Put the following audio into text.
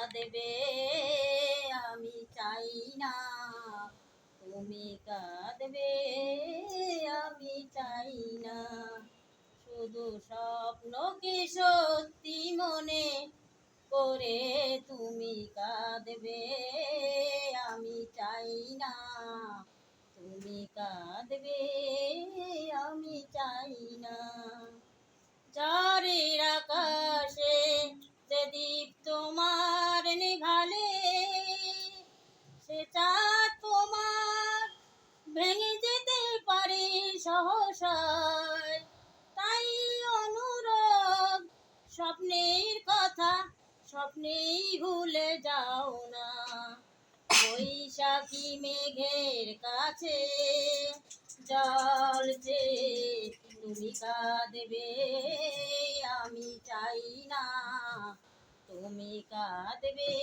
কাঁদবে আমি চাই না, তুমি কাঁদবে আমি চাই না। শুধু স্বপ্নকে সত্যি মনে করে তুমি কাঁদবে আমি চাই না, তুমি কাঁদবে আমি চাই না। চারের আকাশে যে দীপ তোমার নিভালে, সে চাঁদ তোমার ভেঙে যেতে পারে সহসায়। তাই অনুরোধ, স্বপ্নের কথা স্বপ্নেই ভুলে যাও না। বৈশাখী মেঘের কাছে জল চেয়ে তুমি কাঁদবে আমি চাই না, তুমি কাঁদবে